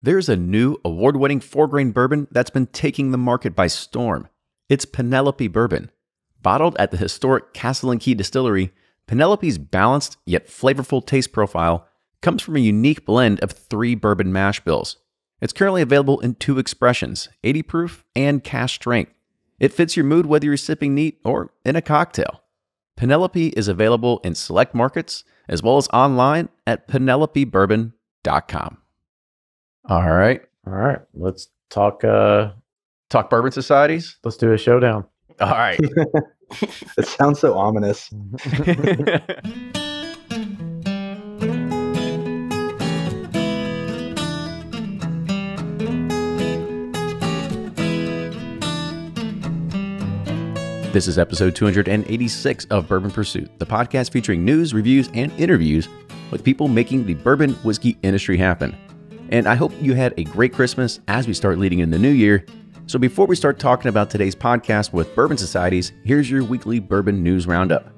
There's a new award-winning 4-grain bourbon that's been taking the market by storm. It's Penelope Bourbon. Bottled at the historic Castle and Key Distillery, Penelope's balanced yet flavorful taste profile comes from a unique blend of 3 bourbon mash bills. It's currently available in 2 expressions, 80 proof and cask strength. It fits your mood whether you're sipping neat or in a cocktail. Penelope is available in select markets as well as online at penelopebourbon.com. All right. Let's talk bourbon societies. let's do a showdown. All right. It sounds so ominous. This is episode 286 of Bourbon Pursuit, the podcast featuring news, reviews, and interviews with people making the bourbon whiskey industry happen. And I hope you had a great Christmas as we start leading in the new year. So before we start talking about today's podcast with Bourbon Societies, here's your weekly bourbon news roundup.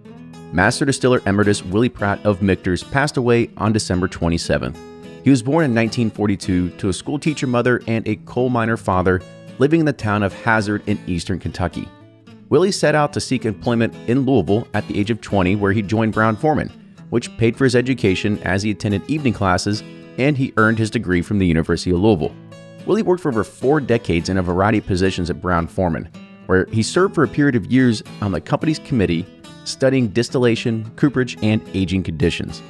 Master Distiller Emeritus Willie Pratt of Michter's passed away on December 27th. He was born in 1942 to a schoolteacher mother and a coal miner father living in the town of Hazard in eastern Kentucky. Willie set out to seek employment in Louisville at the age of 20, where he joined Brown-Forman, which paid for his education as he attended evening classes, and he earned his degree from the University of Louisville. Willie worked for over 4 decades in a variety of positions at Brown-Forman, where he served for a period of years on the company's committee, studying distillation, cooperage, and aging conditions.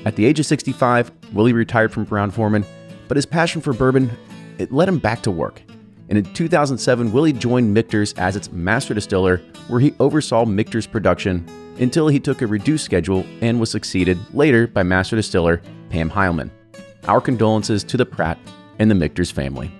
At the age of 65, Willie retired from Brown-Forman, but his passion for bourbon, it led him back to work. And in 2007, Willie joined Michter's as its master distiller, where he oversaw Michter's production until he took a reduced schedule and was succeeded later by master distiller Pam Heilman. Our condolences to the Pratt and the Michter's family.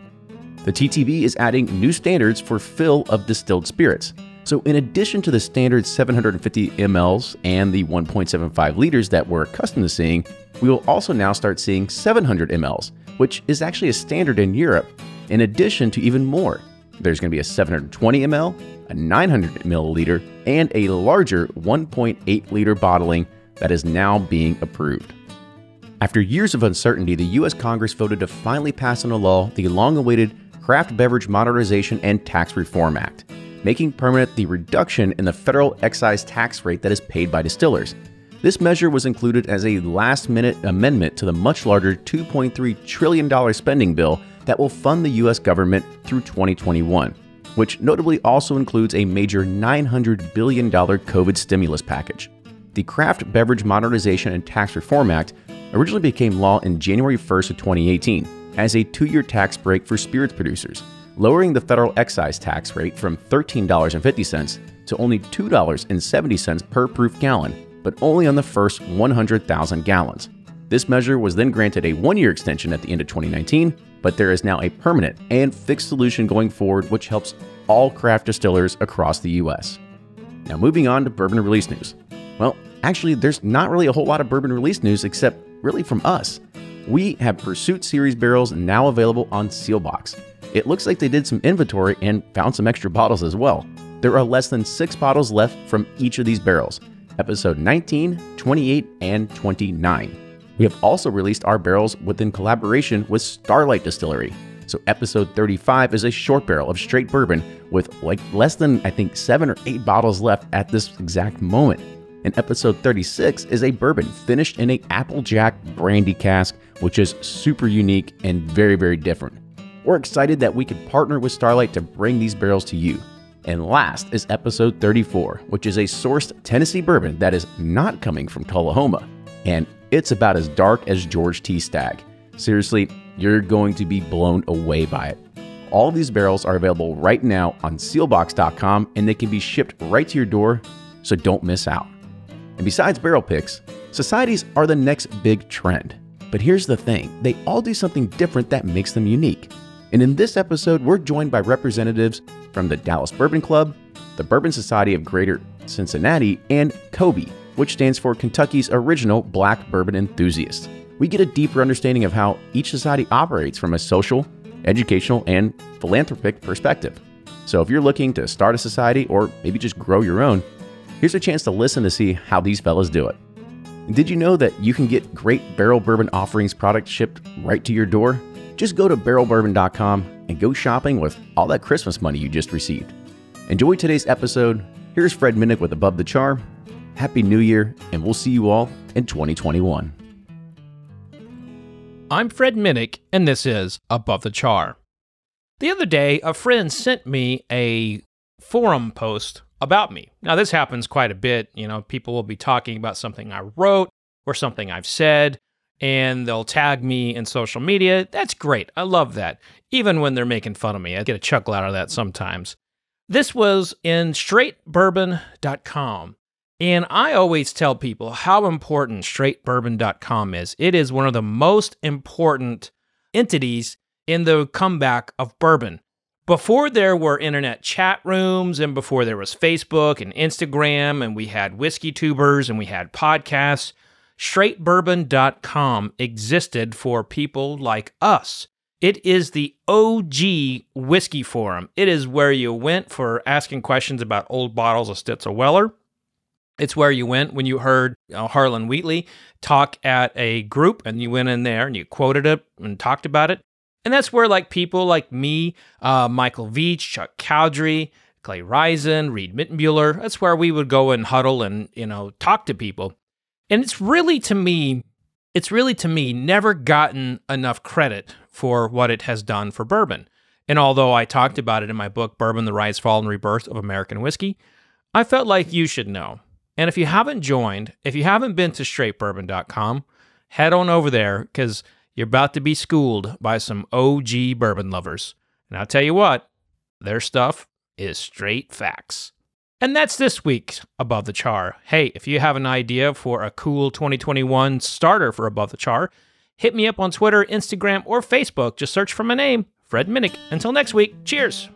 The TTB is adding new standards for fill of distilled spirits. So in addition to the standard 750 mLs and the 1.75 liters that we're accustomed to seeing, we will also now start seeing 700 mLs, which is actually a standard in Europe. In addition to even more, there's going to be a 720 ml, a 900 milliliter, and a larger 1.8 liter bottling that is now being approved. After years of uncertainty, the U.S. Congress voted to finally pass into law the long-awaited Craft Beverage Modernization and Tax Reform Act, making permanent the reduction in the federal excise tax rate that is paid by distillers. This measure was included as a last-minute amendment to the much larger $2.3 trillion spending bill that will fund the U.S. government through 2021, which notably also includes a major $900 billion COVID stimulus package. The Craft Beverage Modernization and Tax Reform Act originally became law in January 1st of 2018 as a 2-year tax break for spirits producers, lowering the federal excise tax rate from $13.50 to only $2.70 per proof gallon, but only on the first 100,000 gallons. This measure was then granted a 1-year extension at the end of 2019, but there is now a permanent and fixed solution going forward which helps all craft distillers across the U.S. Now moving on to bourbon release news. Well, actually there's not really a whole lot of bourbon release news except really from us. We have Pursuit Series barrels now available on Sealbox. It looks like they did some inventory and found some extra bottles as well. There are less than 6 bottles left from each of these barrels, episode 19, 28, and 29. We have also released our barrels within collaboration with Starlight Distillery. So episode 35 is a short barrel of straight bourbon with less than, 7 or 8 bottles left at this exact moment. And episode 36 is a bourbon finished in a Applejack brandy cask, which is super unique and very, very different. We're excited that we could partner with Starlight to bring these barrels to you. And last is episode 34, which is a sourced Tennessee bourbon that is not coming from Tullahoma. And it's about as dark as George T. Stagg. Seriously, you're going to be blown away by it. All of these barrels are available right now on Sealbox.com, and they can be shipped right to your door, so don't miss out. And besides barrel picks, societies are the next big trend. But here's the thing, they all do something different that makes them unique. And in this episode, we're joined by representatives from the Dallas Bourbon Club, the Bourbon Society of Greater Cincinnati, and KOBBE, which stands for Kentucky's original Black Bourbon Enthusiasts. We get a deeper understanding of how each society operates from a social, educational, and philanthropic perspective. So if you're looking to start a society or maybe just grow your own, here's a chance to listen to see how these fellas do it. And did you know that you can get great barrel bourbon offerings product shipped right to your door? Just go to barrelbourbon.com and go shopping with all that Christmas money you just received. Enjoy today's episode. Here's Fred Minnick with Above the Char. Happy New Year, and we'll see you all in 2021. I'm Fred Minnick, and this is Above the Char. The other day, a friend sent me a forum post about me. Now, this happens quite a bit. You know, people will be talking about something I wrote or something I've said, and they'll tag me in social media. That's great. I love that. Even when they're making fun of me, I get a chuckle out of that sometimes. This was in straightbourbon.com. And I always tell people how important straightbourbon.com is. It is one of the most important entities in the comeback of bourbon. Before there were internet chat rooms, and before there was Facebook and Instagram, and we had whiskey tubers and we had podcasts, straightbourbon.com existed for people like us. It is the OG whiskey forum. It is where you went for asking questions about old bottles of Stitzel Weller. It's where you went when you heard Harlan Wheatley talk at a group, and you went in there and you quoted it and talked about it. And that's where like people like me, Michael Veach, Chuck Cowdery, Clay Risen, Reed Mittenbuehler, that's where we would go and huddle and, talk to people. And it's really to me never gotten enough credit for what it has done for bourbon. And although I talked about it in my book, Bourbon, the Rise, Fall, and Rebirth of American Whiskey, I felt like you should know. And if you haven't joined, if you haven't been to straightbourbon.com, head on over there because you're about to be schooled by some OG bourbon lovers. And I'll tell you what, their stuff is straight facts. And that's this week's Above the Char. Hey, if you have an idea for a cool 2021 starter for Above the Char, hit me up on Twitter, Instagram, or Facebook. Just search for my name, Fred Minnick. Until next week, cheers.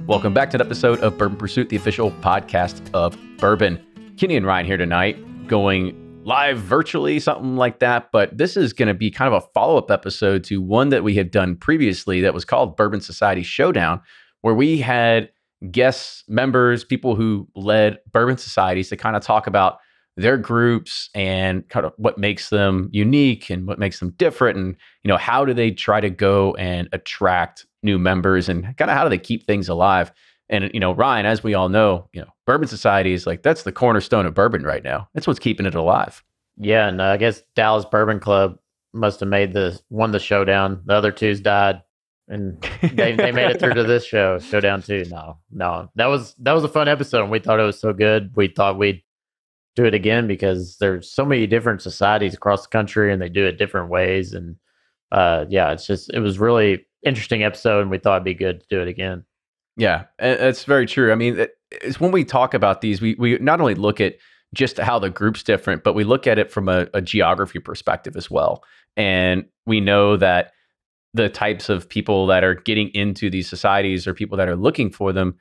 Welcome back to an episode of Bourbon Pursuit, the official podcast of bourbon. Kenny and Ryan here tonight, going live virtually, something like that. But this is going to be kind of a follow-up episode to one that we had done previously that was called Bourbon Society Showdown, where we had guests, members, people who led bourbon societies to kind of talk about their groups and kind of what makes them unique and what makes them different, and how do they try to go and attract new members, and kind of how do they keep things alive. And Ryan, as we all know, bourbon society is like, that's the cornerstone of bourbon right now. That's what's keeping it alive. Yeah, and I guess Dallas Bourbon Club must have won the Showdown. The other two's died, and they made it through to this Showdown 2. No, that was a fun episode, and we thought it was so good. We thought we'd do it again because there's so many different societies across the country, and they do it different ways. And it was really interesting episode, and we thought it'd be good to do it again. Yeah, that's very true. I mean, it's when we talk about these, we not only look at just how the group's different, but we look at it from a geography perspective as well. And we know that the types of people that are getting into these societies or people that are looking for them,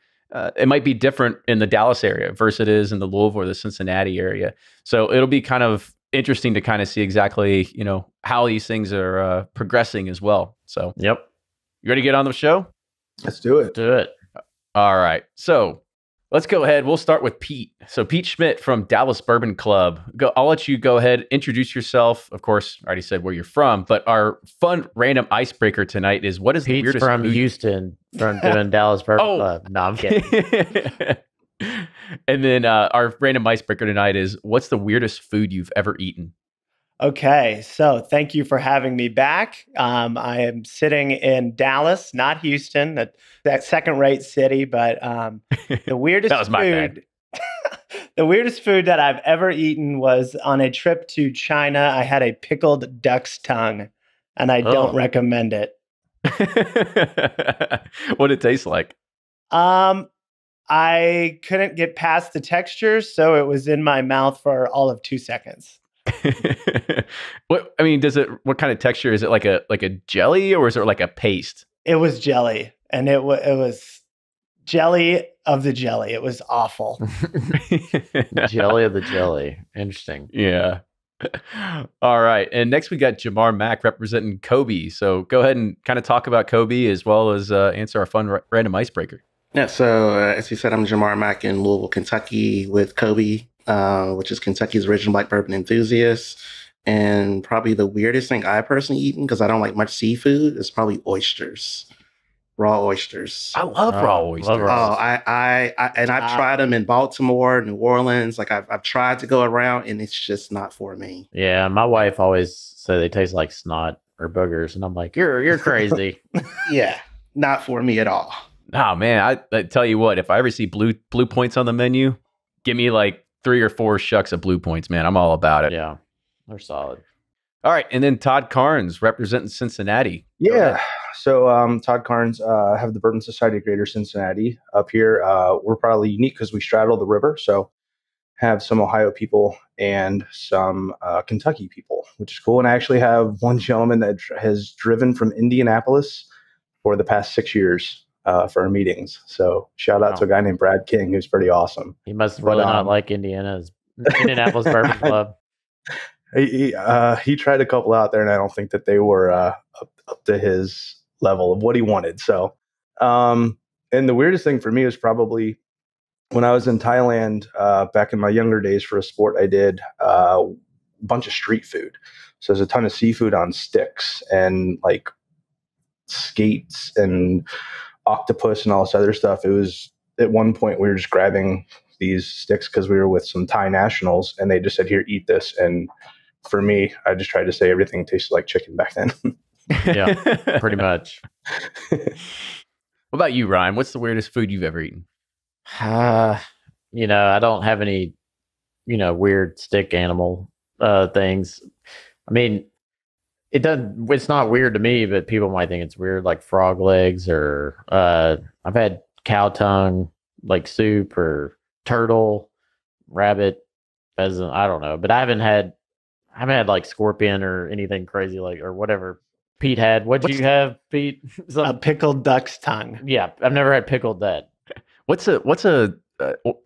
it might be different in the Dallas area versus it is in the Louisville or the Cincinnati area. So it'll be kind of interesting to kind of see exactly, how these things are progressing as well. So, yep. You ready to get on the show? Let's do it. Do it. All right. So let's go ahead. We'll start with Pete. So Pete Schmidt from Dallas Bourbon Club. I'll let you go ahead, introduce yourself. Of course, I already said where you're from, but our fun random icebreaker tonight is, what is Pete's the weirdest from food? Houston, from doing Dallas Bourbon Club. No, I'm kidding. And then our random icebreaker tonight is, what's the weirdest food you've ever eaten? Okay, so thank you for having me back. I am sitting in Dallas, not Houston, that second-rate city, but the weirdest That was my bad. The weirdest food that I've ever eaten was on a trip to China. I had a pickled duck's tongue, and I don't recommend it. What did it taste like? I couldn't get past the texture, so it was in my mouth for all of 2 seconds. What kind of texture is it? Like a jelly, or is it like a paste? It was jelly, and it was jelly of the jelly. It was awful. Jelly of the jelly. Interesting. Yeah. All right. And next we got Jamar Mack representing KOBBE. So go ahead and kind of talk about KOBBE as well as answer our fun random icebreaker. Yeah, so as you said, I'm Jamar Mack in Louisville, Kentucky with KOBBE, which is Kentucky's original Black Bourbon Enthusiasts. And probably the weirdest thing I personally eaten, because I don't like much seafood, is probably oysters. Raw oysters. I love raw oysters. Oh, I've tried them in Baltimore, New Orleans. Like I've tried to go around, and it's just not for me. Yeah, my wife always say they taste like snot or boogers, and I'm like, you're crazy. Yeah, not for me at all. Oh man, I tell you what, if I ever see blue points on the menu, give me like 3 or 4 shucks of blue points, man. I'm all about it. Yeah, they're solid. All right, and then Todd Carnes representing Cincinnati. Yeah. So Todd Carnes, have the Bourbon Society of Greater Cincinnati up here. We're probably unique because we straddle the river. So have some Ohio people and some Kentucky people, which is cool. And I actually have one gentleman that has driven from Indianapolis for the past 6 years for our meetings. So shout out to a guy named Brad King, who's pretty awesome. He must really not like Indianapolis Bourbon Club. He tried a couple out there, and I don't think that they were up to his level of what he wanted. So, and the weirdest thing for me was probably when I was in Thailand back in my younger days for a sport I did, a bunch of street food. So there's a ton of seafood on sticks and like skates and octopus and all this other stuff. It was at one point we were just grabbing these sticks because we were with some Thai nationals, and they just said, "Here, eat this." And for me, I just tried to say everything tasted like chicken back then. Yeah, pretty much. What about you, Ryan? What's the weirdest food you've ever eaten? I don't have any, weird stick animal things. I mean, it's not weird to me, but people might think it's weird, like frog legs, or I've had cow tongue, like soup, or turtle, rabbit, pheasant. I don't know, but I haven't had like scorpion or anything crazy or whatever Pete had. What'd you have, Pete? A pickled duck's tongue. Yeah, I've never had pickled that. What's a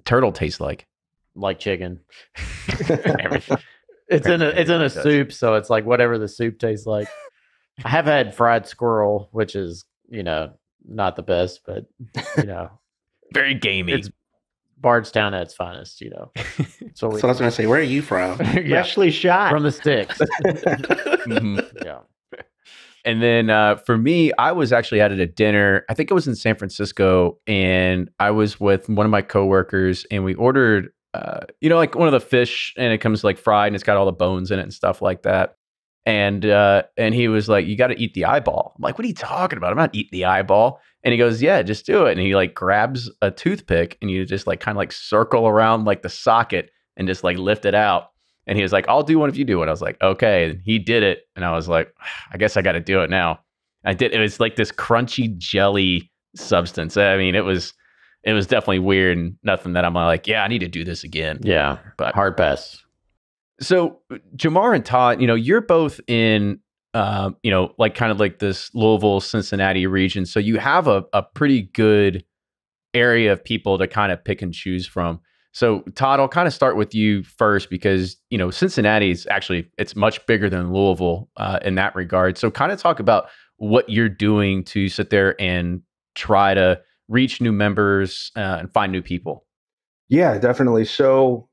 turtle taste like? Like chicken. It's in a soup, so it's like whatever the soup tastes like. I have had fried squirrel, which is not the best, but very gamey. It's Bardstown at its finest, So I was going to say, where are you from? Freshly shot from the sticks. Mm-hmm. Yeah. And then for me, I was actually at a dinner. I think it was in San Francisco, and I was with one of my coworkers, and we ordered, like one of the fish, and it comes like fried, and it's got all the bones in it and stuff like that. And he was like, "You got to eat the eyeball." I'm like, "What are you talking about? I'm not eating the eyeball." And he goes, "Yeah, just do it." And he like grabs a toothpick, and you just like kind of like circle around like the socket and just like lift it out. And he was like, "I'll do one if you do one." I was like, "Okay." And he did it. And I was like, "I guess I got to do it now." I did. It was like this crunchy jelly substance. I mean, it was definitely weird, and nothing that I'm like, "Yeah, I need to do this again." Yeah. But hard pass. So Jamar and Todd, you're both in, like kind of like this Louisville, Cincinnati region. So you have a pretty good area of people to kind of pick and choose from. So Todd, I'll kind of start with you first because, Cincinnati is actually, it's much bigger than Louisville in that regard. So kind of talk about what you're doing to sit there and try to reach new members and find new people. Yeah, definitely. So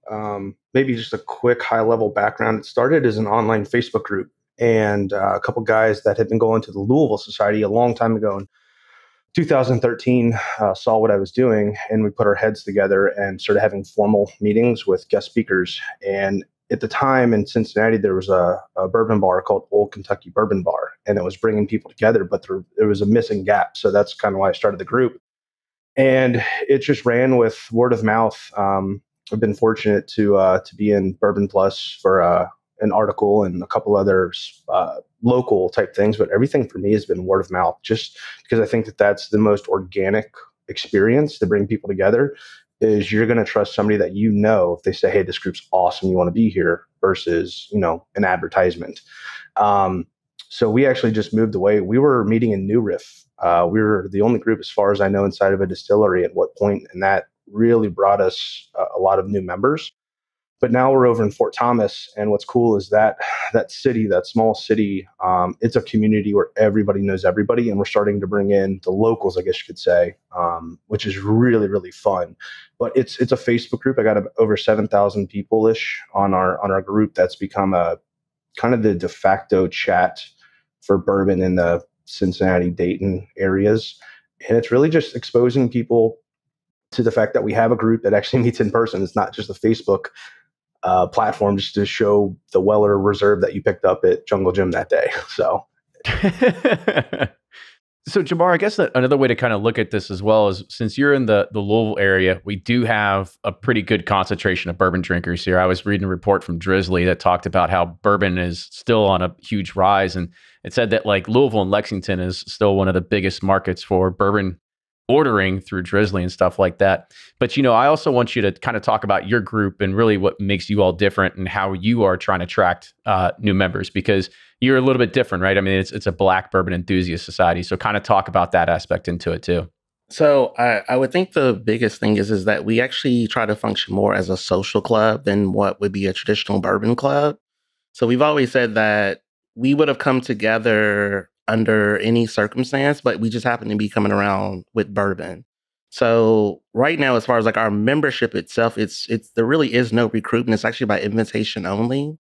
maybe just a quick high level background. It started as an online Facebook group, and a couple guys that had been going to the Louisville Society a long time ago in 2013 saw what I was doing, and we put our heads together and started having formal meetings with guest speakers. And at the time in Cincinnati, there was a bourbon bar called Old Kentucky Bourbon Bar, and it was bringing people together, but there was a missing gap. So that's kind of why I started the group. And it just ran with word of mouth. I've been fortunate to be in Bourbon Plus for an article and a couple other local type things, but everything for me has been word of mouth, just because I think that that's the most organic experience to bring people together. Is you're going to trust somebody that if they say, "Hey, this group's awesome, you want to be here," versus an advertisement. So we actually just moved away. We were meeting in New Riff. We were the only group, as far as I know, inside of a distillery at what point, and that really brought us a lot of new members. But now we're over in Fort Thomas, and what's cool is that city, that small city, it's a community where everybody knows everybody, and we're starting to bring in the locals, I guess you could say, which is really, really fun. But it's a Facebook group. I got over 7,000 people-ish on our group. That's become a kind of the de facto chat for bourbon in the Cincinnati, Dayton areas. And it's really just exposing people to the fact that we have a group that actually meets in person. It's not just a Facebook platform just to show the Weller Reserve that you picked up at Jungle Gym that day. So, so Jamar, I guess another way to kind of look at this as well is, since you're in the Louisville area, we do have a pretty good concentration of bourbon drinkers here. I was reading a report from Drizzly that talked about how bourbon is still on a huge rise, and it said that like Louisville and Lexington is still one of the biggest markets for bourbon ordering through Drizzly and stuff like that. But, I also want you to kind of talk about your group and really what makes you all different and how you are trying to attract new members, because you're a little bit different, right? I mean, it's a Black Bourbon Enthusiast Society. So kind of talk about that aspect into it too. So I would think the biggest thing is that we actually try to function more as a social club than what would be a traditional bourbon club. So we've always said that we would have come together under any circumstance, but we just happen to be coming around with bourbon. So right now, as far as like our membership itself, there really is no recruitment. It's actually by invitation only.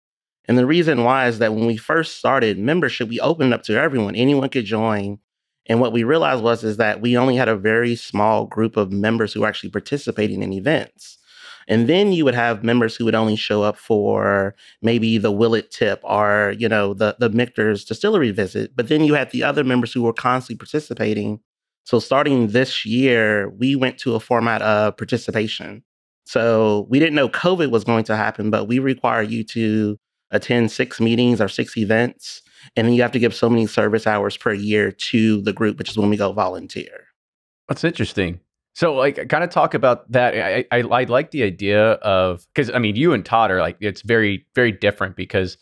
And the reason why is that when we first started membership, we opened up to everyone. Anyone could join. And what we realized is that we only had a very small group of members who were actually participating in events. And then you would have members who would only show up for maybe the Willett tip or, the Michter's distillery visit. But then you had the other members who were constantly participating. So starting this year, we went to a format of participation. So we didn't know COVID was going to happen, but we require you to attend 6 meetings or 6 events. And then you have to give so many service hours per year to the group, which is when we go volunteer. That's interesting. So like, kind of talk about that. I like the idea of, because I mean, you and Todd are like, it's very, very different because,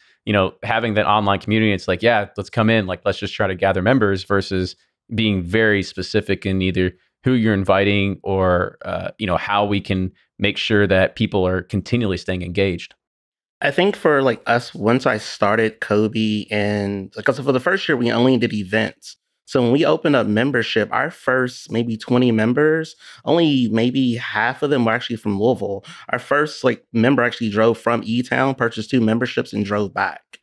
having that online community, it's like, yeah, let's come in, like, let's just try to gather members versus being very specific in either who you're inviting or, how we can make sure that people are continually staying engaged. I think for like us, once I started KOBBE, and because for the first year, we only did events. So when we opened up membership, our first maybe 20 members, only maybe half of them were actually from Louisville. Our first member actually drove from E-Town, purchased 2 memberships, and drove back.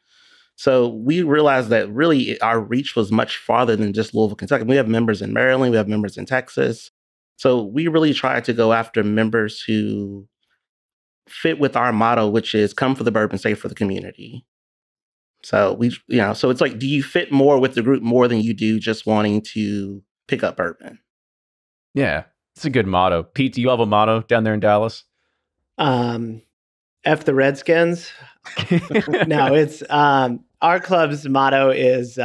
So we realized that really our reach was much farther than just Louisville, Kentucky. We have members in Maryland, we have members in Texas. So we really tried to go after members who fit with our motto, which is come for the bourbon, stay for the community. So so it's like, do you fit more with the group more than you do just wanting to pick up bourbon? Yeah, it's a good motto. Pete, do you have a motto down there in Dallas? F the Redskins. No, it's our club's motto is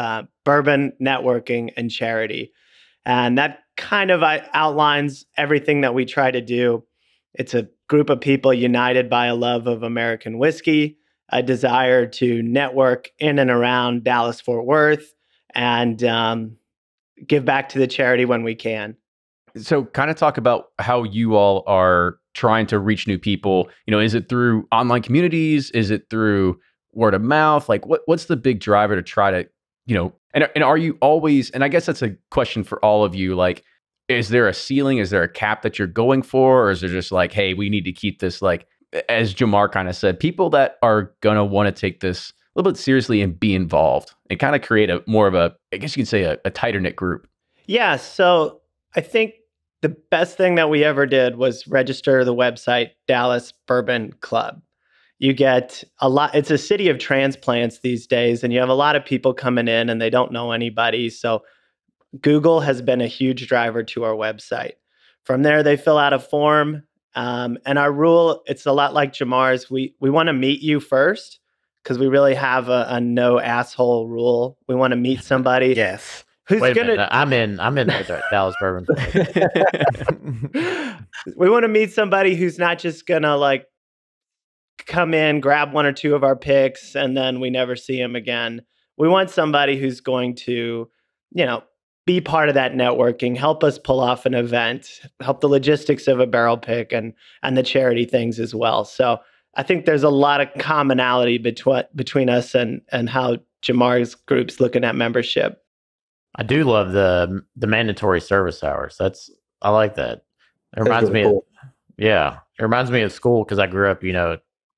bourbon, networking, and charity. And that kind of outlines everything that we try to do. It's a group of people united by a love of American whiskey, a desire to network in and around Dallas-Fort Worth, and give back to the charity when we can. So kind of talk about how you all are trying to reach new people. Is it through online communities? Is it through word of mouth? Like what's the big driver to try to, and are you always, and I guess that's a question for all of you, like, is there a ceiling? Is there a cap that you're going for? Or is there just like, hey, we need to keep this, like, as Jamar kind of said, people that are going to want to take this a little bit seriously and be involved and kind of create a more of a, I guess you could say a tighter knit group? Yeah. So I think the best thing that we ever did was register the website Dallas Bourbon Club. You get a lot, it's a city of transplants these days, and you have a lot of people coming in and they don't know anybody. So Google has been a huge driver to our website. From there, they fill out a form. And our rule, it's a lot like Jamar's. We want to meet you first because we really have a no asshole rule. We want to meet somebody. Yes. Who's Wait a gonna? minute. I'm in the Dallas Bourbon Club. We want to meet somebody who's not just gonna come in, grab 1 or 2 of our picks, and then we never see him again. We want somebody who's going to, be part of that networking, help us pull off an event, help the logistics of a barrel pick and the charity things as well. So I think there's a lot of commonality between us and how Jamar's group's looking at membership. I do love the mandatory service hours. I like that. It reminds me of school because I grew up,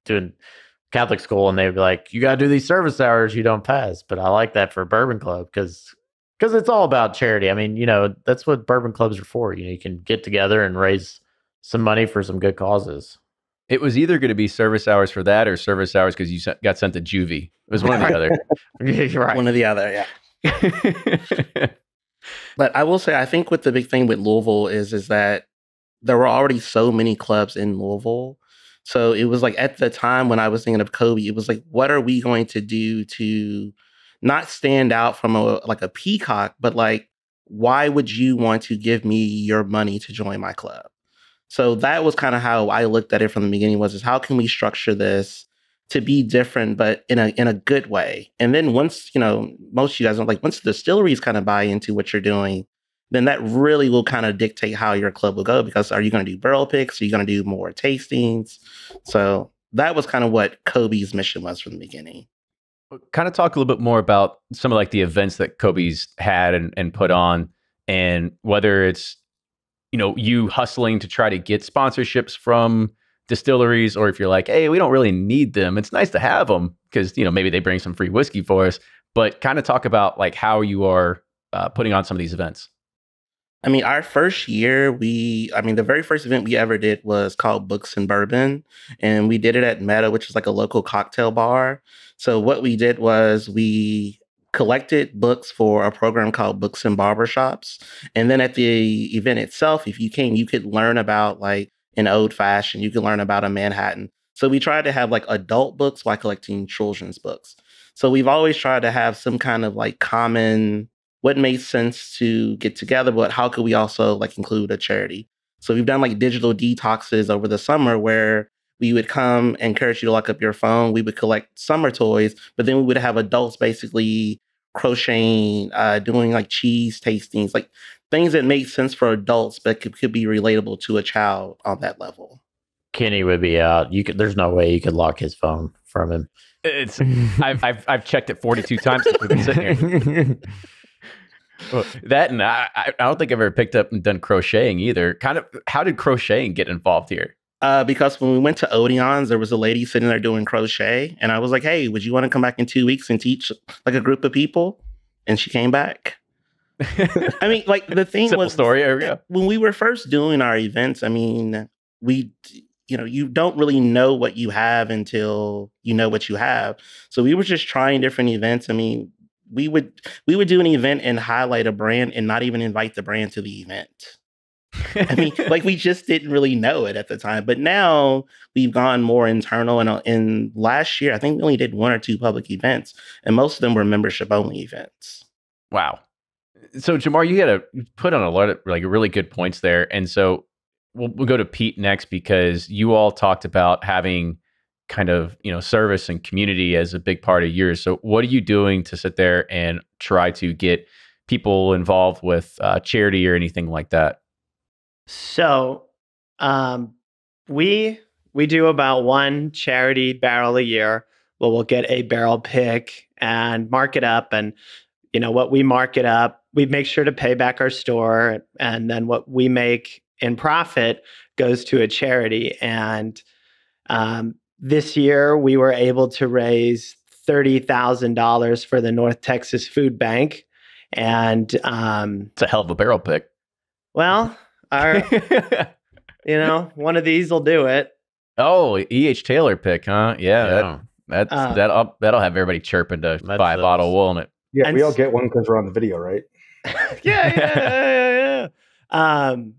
doing Catholic school, and they'd be like, you got to do these service hours, you don't pass. But I like that for Bourbon Club because it's all about charity. I mean, that's what bourbon clubs are for. You can get together and raise some money for some good causes. It was either going to be service hours for that or service hours because you got sent to juvie. It was one or the other. Right. One or the other, yeah. But I will say, I think what the big thing with Louisville is that there were already so many clubs in Louisville. So it was like at the time when I was thinking of KOBBE, it was like, what are we going to do to not stand out from a peacock, but like, why would you want to give me your money to join my club? So that was kind of how I looked at it from the beginning, is how can we structure this to be different, but in a good way? And then once, most of you guys know, like once the distilleries kind of buy into what you're doing, then that really will kind of dictate how your club will go, because are you going to do barrel picks? Are you going to do more tastings? So that was kind of what KOBBE's mission was from the beginning. Kind of talk a little bit more about some of like the events that KOBBE's had and put on, and whether it's, you hustling to try to get sponsorships from distilleries, or if you're like, hey, we don't really need them. It's nice to have them because, maybe they bring some free whiskey for us, but kind of talk about like how you are putting on some of these events. I mean, our first year, the very first event we ever did was called Books and Bourbon. And we did it at Meta, which is like a local cocktail bar. So what we did was we collected books for a program called Books and Barbershops. And then at the event itself, if you came, you could learn about like an old fashioned, you could learn about a Manhattan. So we tried to have like adult books while collecting children's books. So we've always tried to have some kind of like common, what made sense to get together, but how could we also like include a charity? So we've done like digital detoxes over the summer where we would come, encourage you to lock up your phone. We would collect summer toys, but then we would have adults basically crocheting, doing like cheese tastings, like things that make sense for adults, but could be relatable to a child on that level. Kenny would be out. There's no way you could lock his phone from him. I've checked it 42 times since we've been sitting here. Well, that, and I don't think I've ever picked up and done crocheting either. Kind of, how did crocheting get involved here? Because when we went to Odeon's, there was a lady sitting there doing crochet. And I was like, hey, would you want to come back in 2 weeks and teach like a group of people? And she came back. I mean, like the thing Simple was, story. There we go. When we were first doing our events, I mean, you don't really know what you have until you know what you have. So we were just trying different events. I mean, we would do an event and highlight a brand and not even invite the brand to the event. I mean, like we just didn't really know it at the time. But now we've gone more internal. And last year, I think we only did 1 or 2 public events, and most of them were membership only events. Wow. So Jamar, you put on a lot of like really good points there. And so we'll go to Pete next, because you all talked about having kind of, service and community as a big part of yours. So what are you doing to sit there and try to get people involved with charity or anything like that? So we do about 1 charity barrel a year. Well, we'll get a barrel pick and mark it up. And, what we mark it up, we make sure to pay back our store. And then what we make in profit goes to a charity. And this year, we were able to raise $30,000 for the North Texas Food Bank. And it's a hell of a barrel pick. Well, one of these will do it. Oh, E.H. Taylor pick, huh? Yeah. That'll have everybody chirping to buy a bottle of wool in it. Yeah, we all get one because we're on the video, right? Yeah. And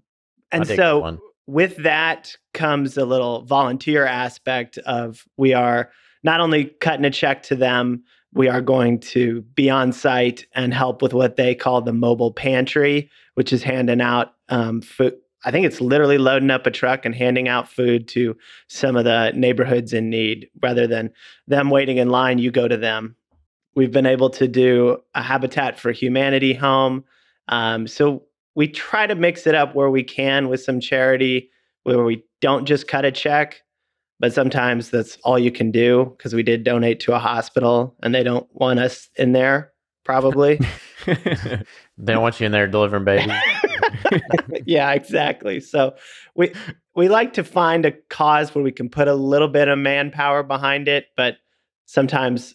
so with that comes a little volunteer aspect of, we are not only cutting a check to them, we are going to be on site and help with what they call the mobile pantry, which is handing out food. I think it's literally loading up a truck and handing out food to some of the neighborhoods in need. Rather than them waiting in line, you go to them. We've been able to do a Habitat for Humanity home. So we try to mix it up where we can with some charity, where we don't just cut a check, but sometimes that's all you can do, because we did donate to a hospital and they don't want us in there, probably. They don't want you in there delivering babies. Yeah, exactly. So we like to find a cause where we can put a little bit of manpower behind it, but sometimes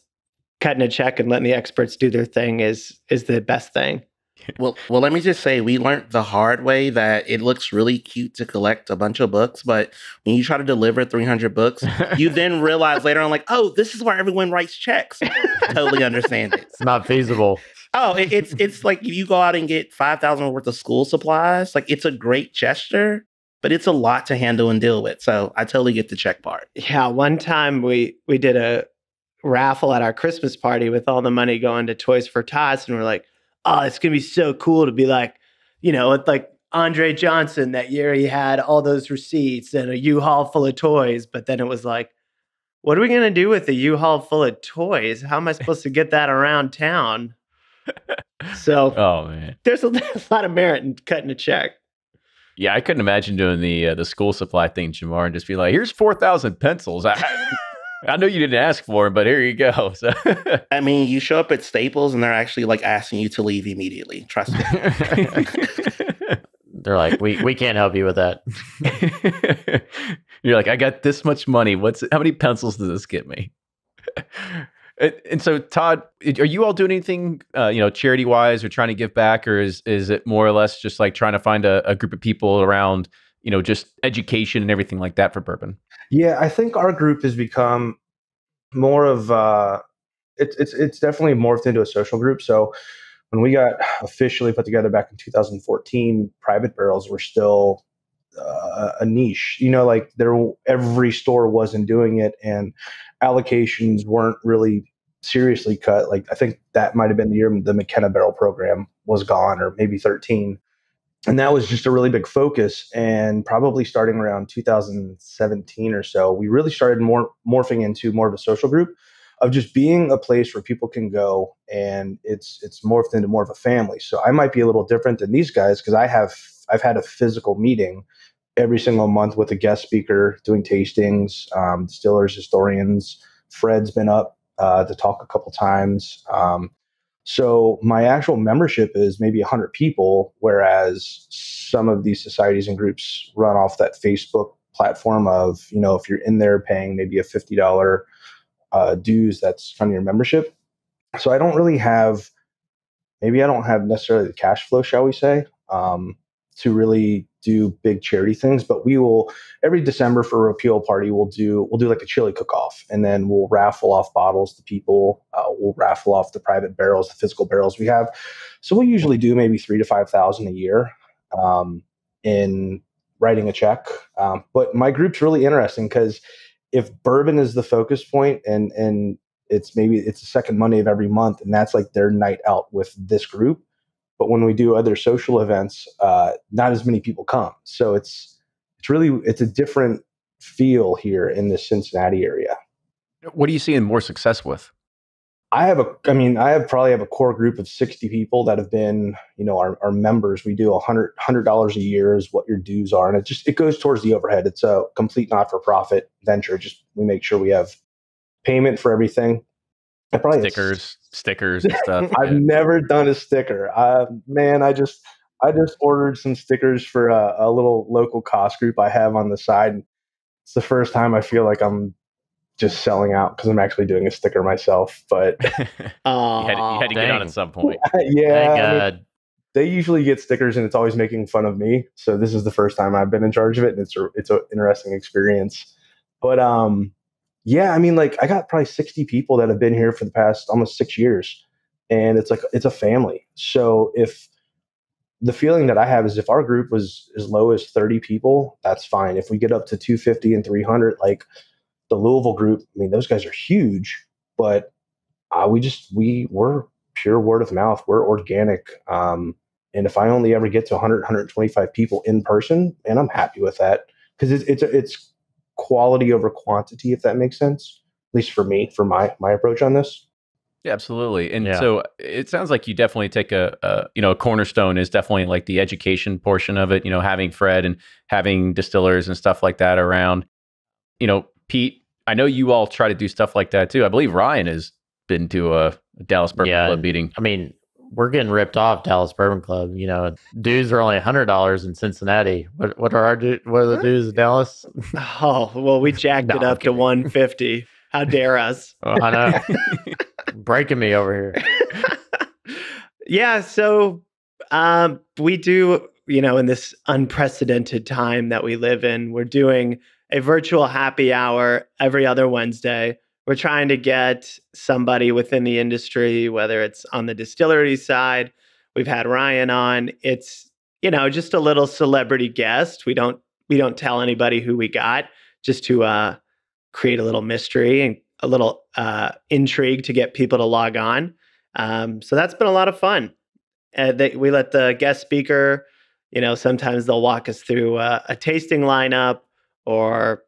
cutting a check and letting the experts do their thing is the best thing. Well, let me just say, we learned the hard way that it looks really cute to collect a bunch of books, but when you try to deliver 300 books, you then realize later on, like, oh, this is where everyone writes checks. Totally understand it. It's not feasible. Oh, it's like if you go out and get 5,000 worth of school supplies, like it's a great gesture, but it's a lot to handle and deal with. So I totally get the check part. Yeah, one time we did a raffle at our Christmas party with all the money going to Toys for Tots, and we're like, oh, it's going to be so cool to be like, with like Andre Johnson that year. He had all those receipts and a U-Haul full of toys. But then it was like, what are we going to do with a U-Haul full of toys? How am I supposed to get that around town? So Oh man. there's a lot of merit in cutting a check. Yeah, I couldn't imagine doing the school supply thing, Jamar, and just be like, "Here's 4,000 pencils. I know you didn't ask for them, but here you go." So, I mean, you show up at Staples and they're actually like asking you to leave immediately. Trust me. They're like, we can't help you with that. You're like, "I got this much money. How many pencils does this get me?" And so, Todd, are you all doing anything, charity wise, or trying to give back, or is it more or less just like trying to find a group of people around, just education and everything like that for bourbon? Yeah, I think our group has become more of it's definitely morphed into a social group. So when we got officially put together back in 2014, private barrels were still a niche. Like every store wasn't doing it, and allocations weren't really seriously cut. Like I think that might have been the year the McKenna barrel program was gone, or maybe 13. And that was just a really big focus. And probably starting around 2017 or so, we really started morphing into more of a social group of just being a place where people can go, and it's morphed into more of a family. So I might be a little different than these guys because I've had a physical meeting every single month with a guest speaker doing tastings, distillers, historians. Fred's been up to talk a couple times. So my actual membership is maybe 100 people, whereas some of these societies and groups run off that Facebook platform of, if you're in there paying maybe a $50 dues, that's kind of your membership. So I don't have necessarily the cash flow, shall we say, to really do big charity things. But we will, every December for a repeal party, we'll do like a chili cook-off, and then we'll raffle off bottles to people. We'll raffle off the private barrels, the physical barrels we have. So we usually do maybe $3,000 to $5,000 a year in writing a check. But my group's really interesting because if bourbon is the focus point, and it's the second Monday of every month, and that's like their night out with this group. But when we do other social events, not as many people come. So it's a different feel here in the Cincinnati area. What are you seeing more success with? I probably have a core group of 60 people that have been, our members. We do $100 a year is what your dues are. And it goes towards the overhead. It's a complete not-for-profit venture. We make sure we have payment for everything. Stickers and stuff. I've never done a sticker. Man, I just ordered some stickers for a little local cost group I have on the side. It's the first time I feel like I'm just selling out because I'm actually doing a sticker myself. But you had to get on at some point. Yeah. Thank God. They usually get stickers, and it's always making fun of me. So this is the first time I've been in charge of it, and it's an interesting experience. But yeah, I got probably 60 people that have been here for the past almost 6 years, and it's a family. So if the feeling that I have is if our group was as low as 30 people, that's fine. If we get up to 250 and 300, like the Louisville group, those guys are huge, but we're pure word of mouth. We're organic. And if I only ever get to 100, 125 people in person, and I'm happy with that because it's quality over quantity, if that makes sense, at least for me, for my approach on this. Yeah, absolutely. And Yeah. so it sounds like you definitely take a cornerstone is definitely like the education portion of it, having Fred and having distillers and stuff like that around. Pete, I know you all try to do stuff like that too. I believe Ryan has been to a Dallas Bourbon Club meeting. we're getting ripped off, Dallas Bourbon Club. Dues are only $100 in Cincinnati. What are what are the dues in Dallas? Oh, well, we jacked it up to 150. How dare us? Oh, I know. Breaking me over here. Yeah, so we do, in this unprecedented time that we live in, we're doing a virtual happy hour every other Wednesday. We're trying to get somebody within the industry, whether it's on the distillery side. We've had Ryan on. It's, just a little celebrity guest. We don't tell anybody who we got, just to create a little mystery and a little intrigue to get people to log on. So that's been a lot of fun. We let the guest speaker, sometimes they'll walk us through a tasting lineup, or,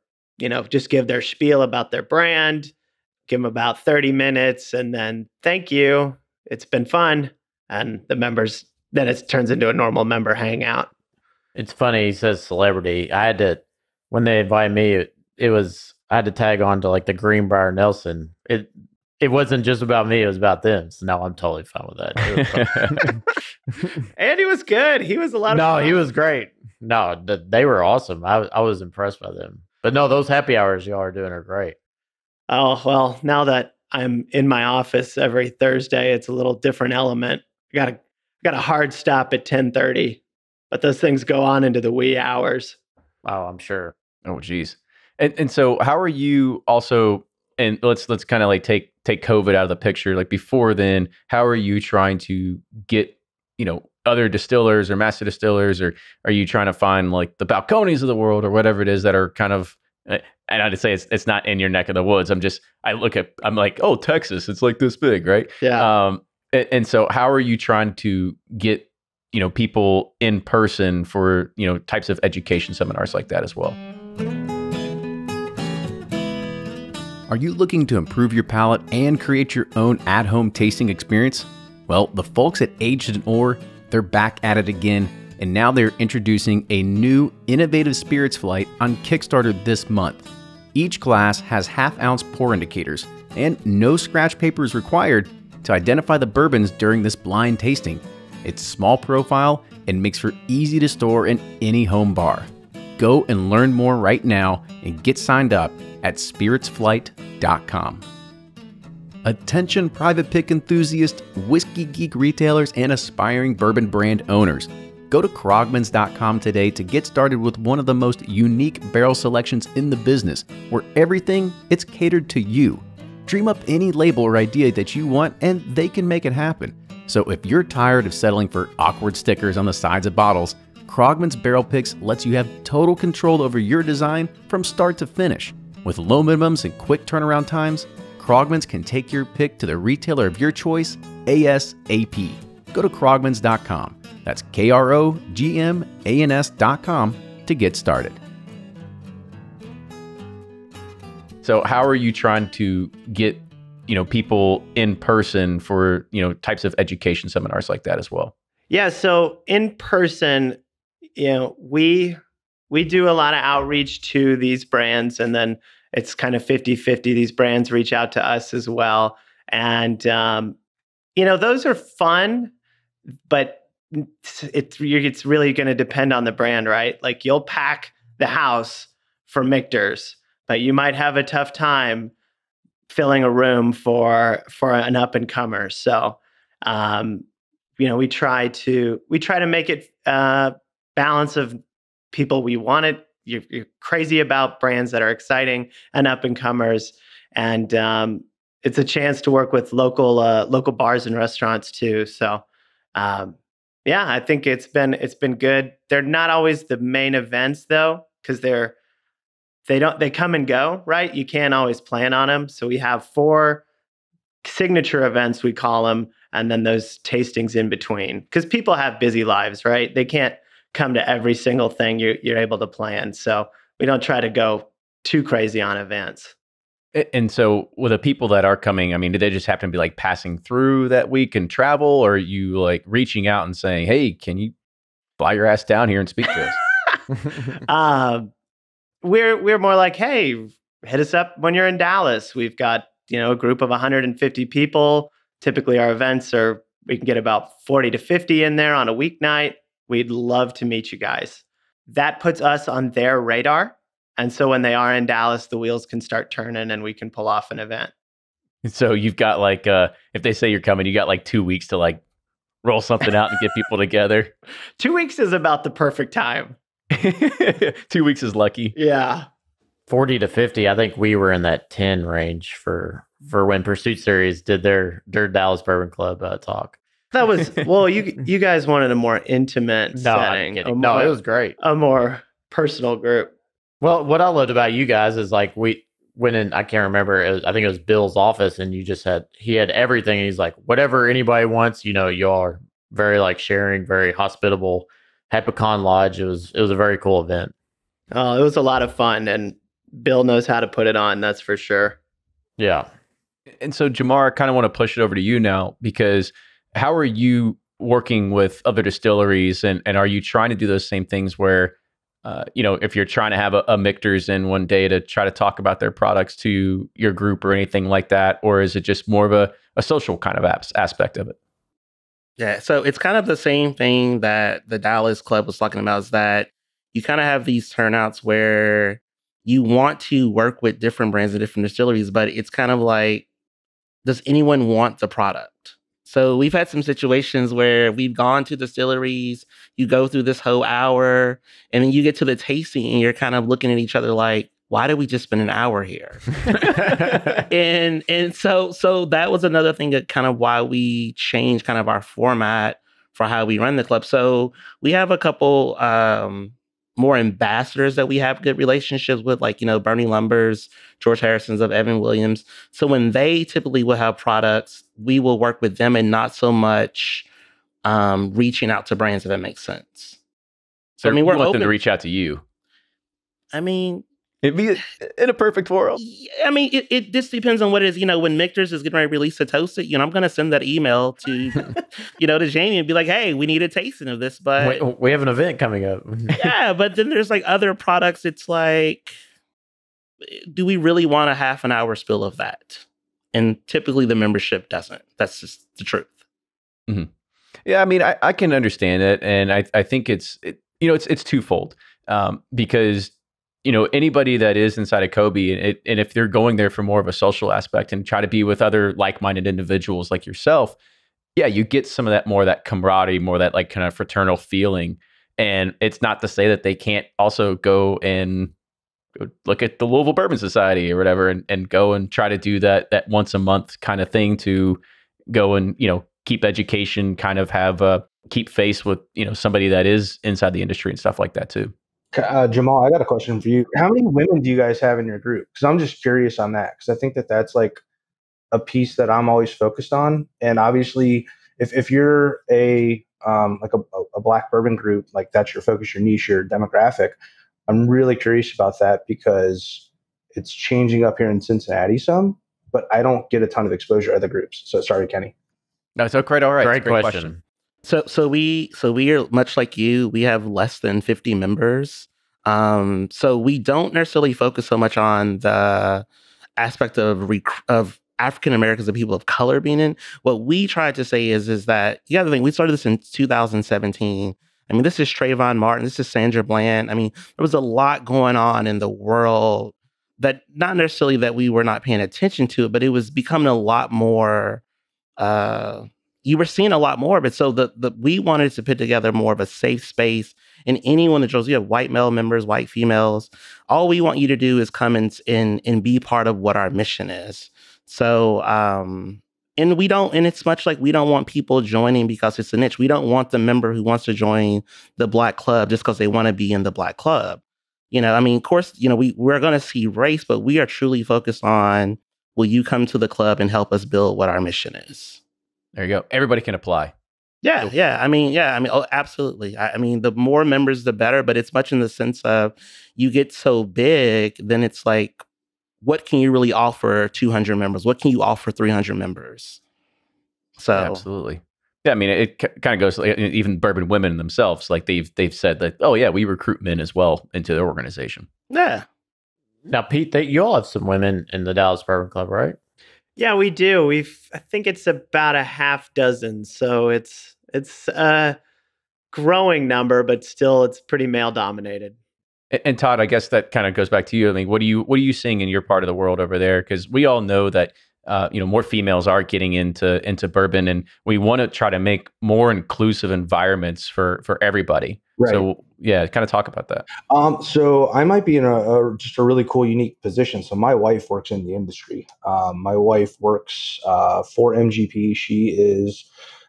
just give their spiel about their brand, give them about 30 minutes, and then thank you. It's been fun. And the members, then it turns into a normal member hangout. It's funny, he says celebrity. When they invited me, I had to tag on to like the Greenbrier Nelson. It wasn't just about me, it was about them. So now I'm totally fine with that. Andy was good. He was a lot of fun. No, he was great. No, they were awesome. I was impressed by them. But no, those happy hours y'all are doing are great. Oh, well, now that I'm in my office every Thursday, it's a little different element. Got a hard stop at 10:30, but those things go on into the wee hours. Oh, I'm sure. Oh, geez. And so how are you also, and let's kind of like take COVID out of the picture. Like before then, how are you trying to get, other distillers or master distillers, or are you trying to find like the Balcones of the world or whatever it is that are kind of, and I'd say it's not in your neck of the woods. I'm like, oh, Texas, it's like this big, right? Yeah. And so how are you trying to get, people in person for, types of education seminars like that as well? Are you looking to improve your palate and create your own at-home tasting experience? Well, the folks at Aged & Ore, they're back at it again, and now they're introducing a new innovative spirits flight on Kickstarter this month. Each glass has half-ounce pour indicators, and no scratch paper is required to identify the bourbons during this blind tasting. It's small profile and makes for easy to store in any home bar. Go and learn more right now and get signed up at spiritsflight.com. Attention private pick enthusiasts, whiskey geek retailers, and aspiring bourbon brand owners. Go to krogmans.com today to get started with one of the most unique barrel selections in the business, where everything, it's catered to you. Dream up any label or idea that you want and they can make it happen. So if you're tired of settling for awkward stickers on the sides of bottles, Krogman's Barrel Picks lets you have total control over your design from start to finish. With low minimums and quick turnaround times, Krogman's can take your pick to the retailer of your choice ASAP. Go to krogmans.com. That's KROGMANS.com to get started. So how are you trying to get, people in person for, types of education seminars like that as well? Yeah, so in person, we do a lot of outreach to these brands, and then it's kind of 50-50. These brands reach out to us as well. And, those are fun, but it's really going to depend on the brand, right? Like you'll pack the house for Michter's, but you might have a tough time filling a room for an up and comer. So, we try to make it balance of people we want it. You're crazy about brands that are exciting and up and comers, and it's a chance to work with local bars and restaurants too. So, I think it's been good. They're not always the main events though, because they come and go, right? You can't always plan on them. So we have 4 signature events, we call them, and then those tastings in between, because people have busy lives, right? They can't come to every single thing you're able to plan. So we don't try to go too crazy on events. And so with the people that are coming, I mean, do they just happen to be like passing through that week and travel, or are you like reaching out and saying, hey, can you fly your ass down here and speak to us? We're more like, hey, hit us up when you're in Dallas. We've got, a group of 150 people. Typically our events are We can get about 40 to 50 in there on a weeknight. We'd love to meet you guys. That puts us on their radar. And so when they are in Dallas, the wheels can start turning and we can pull off an event. So you've got like, if they say you're coming, you got like 2 weeks to like roll something out and get people together. 2 weeks is about the perfect time. 2 weeks is lucky. Yeah. 40 to 50. I think we were in that 10 range for when Pursuit Series did their Dallas Bourbon Club talk. That was, well, you guys wanted a more intimate setting. It was great. A more personal group. Well, what I loved about you guys is like we went in, I can't remember, I think it was Bill's office, and he had everything. And he's like, whatever anybody wants, y'all are very like sharing, very hospitable. Had Pecan Lodge. It was a very cool event. Oh, it was a lot of fun, and Bill knows how to put it on. That's for sure. Yeah. And so, Jamar, I kind of want to push it over to you now, because how are you working with other distilleries, and are you trying to do those same things where, if you're trying to have a Michter's in one day to try to talk about their products to your group or anything like that, or is it just more of a social kind of aspect of it? Yeah, so it's kind of the same thing that the Dallas Club was talking about, is that you kind of have these turnouts where you want to work with different brands and different distilleries, but it's kind of like, does anyone want the product? So we've had some situations where we've gone to distilleries, you go through this whole hour, and then you get to the tasting and you're kind of looking at each other like, why did we just spend an hour here? and so that was another thing that kind of why we changed kind of our format for how we run the club. So we have a couple more ambassadors that we have good relationships with, like, Bernie Lumbers, George Harrison's of Evan Williams. So when they typically will have products, we will work with them and not so much reaching out to brands, if that makes sense. So I mean, we're want them to reach out to you. I mean, it'd be in a perfect world. I mean, it just depends on what it is. When Michter's is getting ready to release a toasted, I'm going to send that email to, to Jamie and be like, hey, we need a tasting of this. But we have an event coming up. Yeah, but then there's like other products. It's like, do we really want a half an hour spill of that? And typically the membership doesn't. That's just the truth. Mm-hmm. Yeah, I mean, I can understand it. And I think it's twofold because anybody that is inside of KOBBE, and if they're going there for more of a social aspect and try to be with other like-minded individuals like yourself, yeah, you get some of that, more of that camaraderie, more of that like kind of fraternal feeling. And it's not to say that they can't also go and look at the Louisville Bourbon Society or whatever, and go and try to do that once a month kind of thing to go and, keep education, kind of have keep face with, somebody that is inside the industry and stuff like that too. Jamal, I got a question for you. How many women do you guys have in your group? Because I'm just curious on that, because I think that's like a piece that I'm always focused on. And obviously, if you're a black bourbon group, like that's your focus, your niche, your demographic, I'm really curious about that, because it's changing up here in Cincinnati some, but I don't get a ton of exposure to other groups. So sorry, Kenny. No, it's okay. All right. Great question. So we are much like you. We have less than 50 members. So we don't necessarily focus so much on the aspect of African Americans and people of color being in. What we try to say is that, yeah, the thing, we started this in 2017. I mean, this is Trayvon Martin. This is Sandra Bland. I mean, there was a lot going on in the world that not necessarily that we were not paying attention to it, but it was becoming a lot more. You were seeing a lot more of it. So we wanted to put together more of a safe space. And anyone that joins, you have white male members, white females. All we want you to do is come and be part of what our mission is. So, and it's much like we don't want people joining because it's a niche. We don't want the member who wants to join the Black Club just because they want to be in the Black Club. I mean, of course, we're going to see race, but we are truly focused on, will you come to the club and help us build what our mission is? There you go. Everybody can apply. Yeah. I mean, oh, absolutely. I mean, the more members, the better, but it's much in the sense of you get so big, then it's like, what can you really offer 200 members? What can you offer 300 members? So yeah, absolutely. Yeah, I mean, it kind of goes like, even bourbon women themselves, like they've said that, oh yeah, we recruit men as well into their organization. Yeah. Now, Pete, you all have some women in the Dallas Bourbon Club, right? Yeah, we do. I think it's about a half dozen. So it's a growing number, but still it's pretty male dominated. And Todd, I guess that kind of goes back to you. I mean, what are you seeing in your part of the world over there? Because we all know that more females are getting into bourbon, and we want to try to make more inclusive environments for everybody. Right. So yeah, kind of talk about that. So I might be in just a really cool, unique position. So my wife works in the industry. My wife works for MGP. She is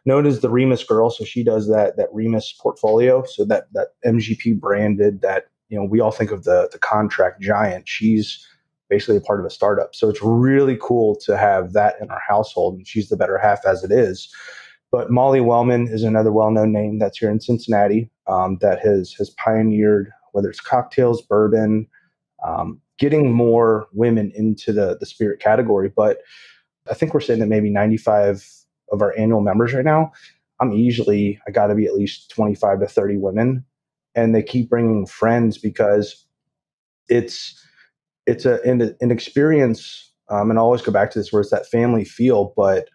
known as the Remus girl. So she does that Remus portfolio. So that MGP branded that, we all think of the contract giant. She's basically a part of a startup. So it's really cool to have that in our household. And she's the better half as it is. But Molly Wellman is another well-known name that's here in Cincinnati that has pioneered, whether it's cocktails, bourbon, getting more women into the spirit category. But I think we're sitting at maybe 95 of our annual members right now. I got to be at least 25 to 30 women. And they keep bringing friends because it's an experience. And I always go back to this where it's that family feel, but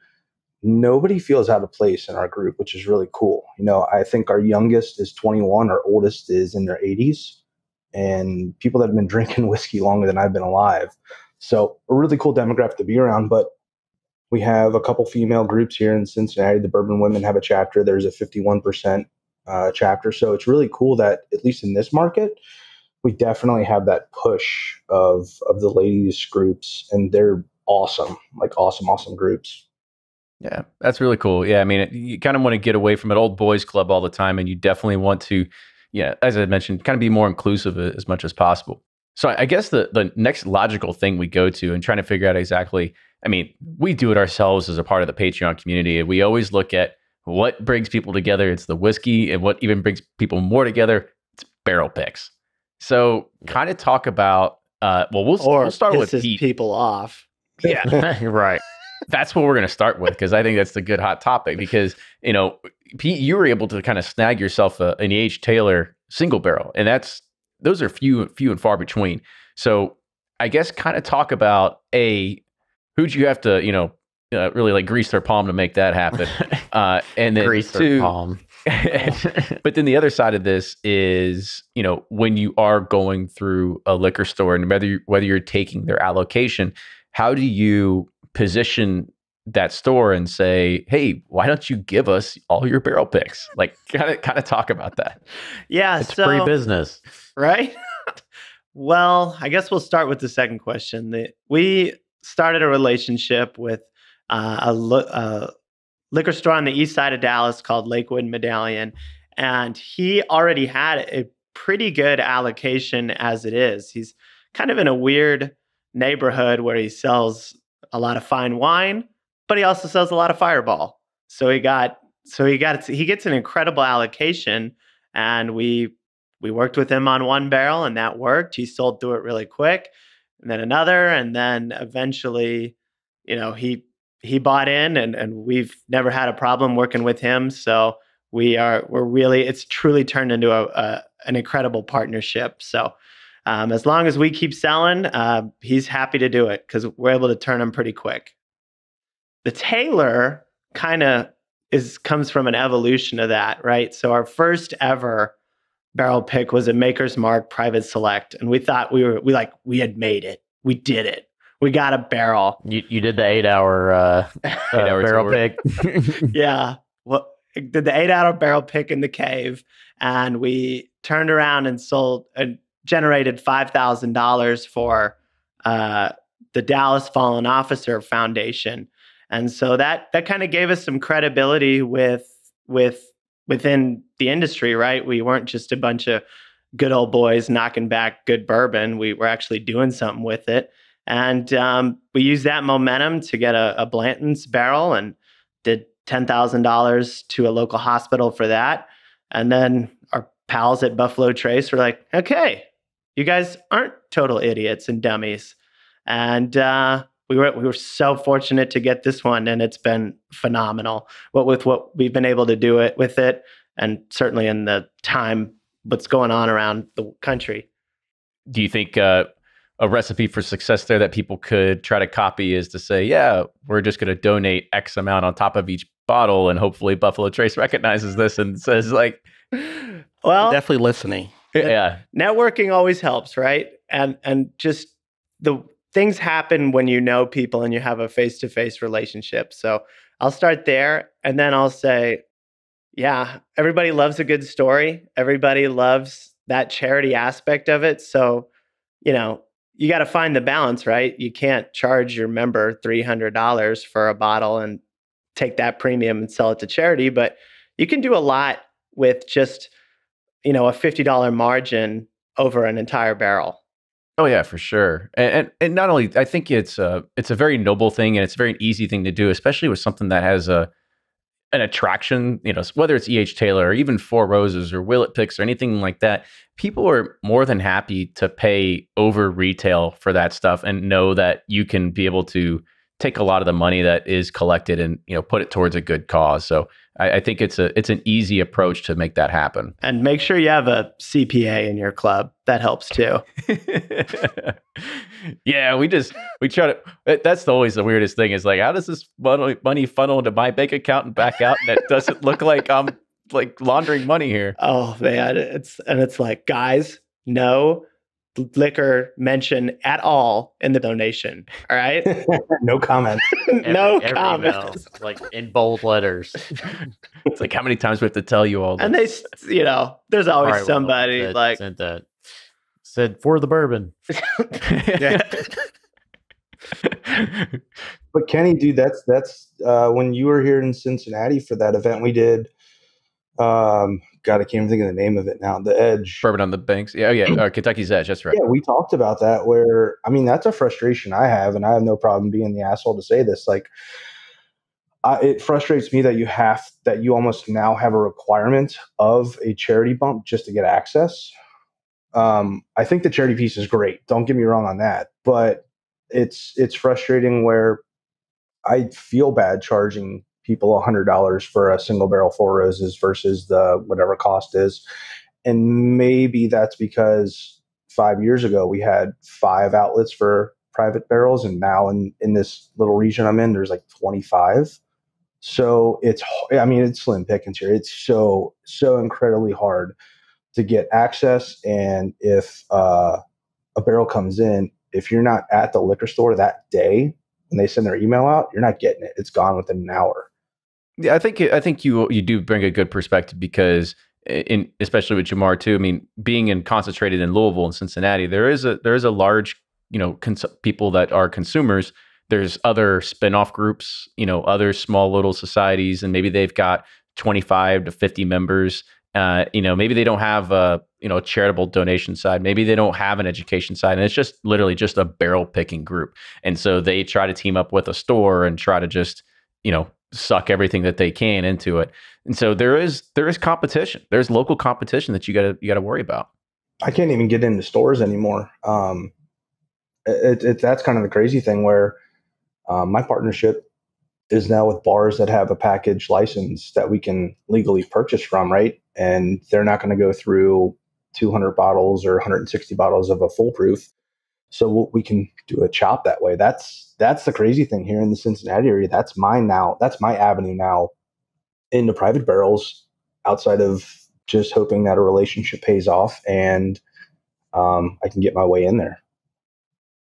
nobody feels out of place in our group, which is really cool. I think our youngest is 21, our oldest is in their 80s, and people that have been drinking whiskey longer than I've been alive. So a really cool demographic to be around. But we have a couple female groups here in Cincinnati. The Bourbon Women have a chapter. There's a 51% chapter. So it's really cool that, at least in this market, we definitely have that push of the ladies groups, and they're awesome, like awesome groups. Yeah, that's really cool. Yeah, I mean, you kind of want to get away from an old boys club all the time, and you definitely want to, as I mentioned, kind of be more inclusive as much as possible. So I guess the next logical thing we go to and trying to figure out exactly, I mean, we do it ourselves as a part of the Patreon community. We always look at what brings people together. It's the whiskey, and what even brings people more together, it's barrel picks. So kind of talk about, we'll start with Pete. People off. Yeah, right. That's what we're going to start with, because I think that's the good hot topic. Because, Pete, you were able to kind of snag yourself an E.H. Taylor single barrel, and those are few and far between. So I guess kind of talk about who'd you have to, really like grease their palm to make that happen, and then grease their palm. But then the other side of this is, when you are going through a liquor store, and whether you're taking their allocation, how do you position that store and say, hey, why don't you give us all your barrel picks? Like kind of talk about that. Yeah. It's free business. Right? Well, I guess we'll start with the second question. We started a relationship with a liquor store on the east side of Dallas called Lakewood Medallion. And he already had a pretty good allocation as it is. He's kind of in a weird neighborhood where he sells a lot of fine wine, but he also sells a lot of Fireball. So he gets an incredible allocation, and we worked with him on one barrel, and that worked. He sold through it really quick, and then another, and then eventually, he bought in, and we've never had a problem working with him. So it's truly turned into an incredible partnership. So as long as we keep selling, he's happy to do it because we're able to turn them pretty quick. The Taylor kind of comes from an evolution of that, right? So our first ever barrel pick was a Maker's Mark Private Select, and we thought we had made it. We did it. We got a barrel. You did the 8-hour barrel pick. Yeah. Well, did the 8-hour barrel pick in the cave, and we turned around and sold and generated $5,000 for the Dallas Fallen Officer Foundation. And so that kind of gave us some credibility within the industry, right? We weren't just a bunch of good old boys knocking back good bourbon. We were actually doing something with it. And we used that momentum to get a Blanton's barrel and did $10,000 to a local hospital for that. And then our pals at Buffalo Trace were like, okay, you guys aren't total idiots and dummies. And we were so fortunate to get this one, and it's been phenomenal. With what we've been able to do with it, and certainly in the time what's going on around the country. Do you think a recipe for success there that people could try to copy is to say, yeah, we're just going to donate X amount on top of each bottle, and hopefully Buffalo Trace recognizes this and says like, well, definitely listening. Yeah, networking always helps, right? And just the things happen when you know people and you have a face-to-face relationship. So I'll start there, and then I'll say, yeah, everybody loves a good story. Everybody loves that charity aspect of it. So, you know, you got to find the balance, right? You can't charge your member $300 for a bottle and take that premium and sell it to charity, but you can do a lot with just, a $50 margin over an entire barrel. oh yeah, for sure. And not only, I think it's a very noble thing, and it's a very easy thing to do, especially with something that has an attraction, whether it's E.H. Taylor or even Four Roses or Willet Picks or anything like that. People are more than happy to pay over retail for that stuff and know that you can be able to take a lot of the money that is collected and put it towards a good cause. So I think it's an easy approach to make that happen. And make sure you have a CPA in your club. That helps too. Yeah, we try to. That's always the weirdest thing is like, how does this money funnel into my bank account and back out, and it doesn't look like I'm like laundering money here. Oh man, it's like, guys, no liquor mention at all in the donation. All right. No comment. No every comment. email, like in bold letters. It's like, how many times we have to tell you all this? And they, there's always All right, somebody that like sent that. Said for the bourbon. Yeah. But Kenny, dude, that's when you were here in Cincinnati for that event we did. God, I can't even think of the name of it now. The Edge. Bourbon on the Banks. Yeah, Kentucky's Edge. That's right. Yeah, we talked about that where, that's a frustration I have, and I have no problem being the asshole to say this. Like, it frustrates me that you almost now have a requirement of a charity bump just to get access. I think the charity piece is great. Don't get me wrong on that, but it's frustrating where I feel bad charging people $100 for a single barrel Four Roses versus the whatever cost is. And maybe that's because 5 years ago we had 5 outlets for private barrels, and now in this little region I'm in, there's like 25. So it's slim pickings here. It's so incredibly hard to get access. And if a barrel comes in, if you're not at the liquor store that day and they send their email out, you're not getting it. It's gone within an hour. Yeah, I think you do bring a good perspective because, especially with Jamar too. I mean, being concentrated in Louisville and Cincinnati, there is a large people that are consumers. There's other spin-off groups, other small little societies, and maybe they've got 25 to 50 members. Maybe they don't have a charitable donation side. Maybe they don't have an education side, and it's just literally just a barrel picking group. And so they try to team up with a store and try to just suck everything that they can into it. And so there is competition. There's local competition that you gotta worry about. I can't even get into stores anymore. That's kind of the crazy thing where my partnership is now with bars that have a package license that we can legally purchase from, right? And they're not going to go through 200 bottles or 160 bottles of a full proof. So we can do a chop that way. That's the crazy thing here in the Cincinnati area. That's mine now. That's my avenue now into private barrels, outside of just hoping that a relationship pays off and I can get my way in there.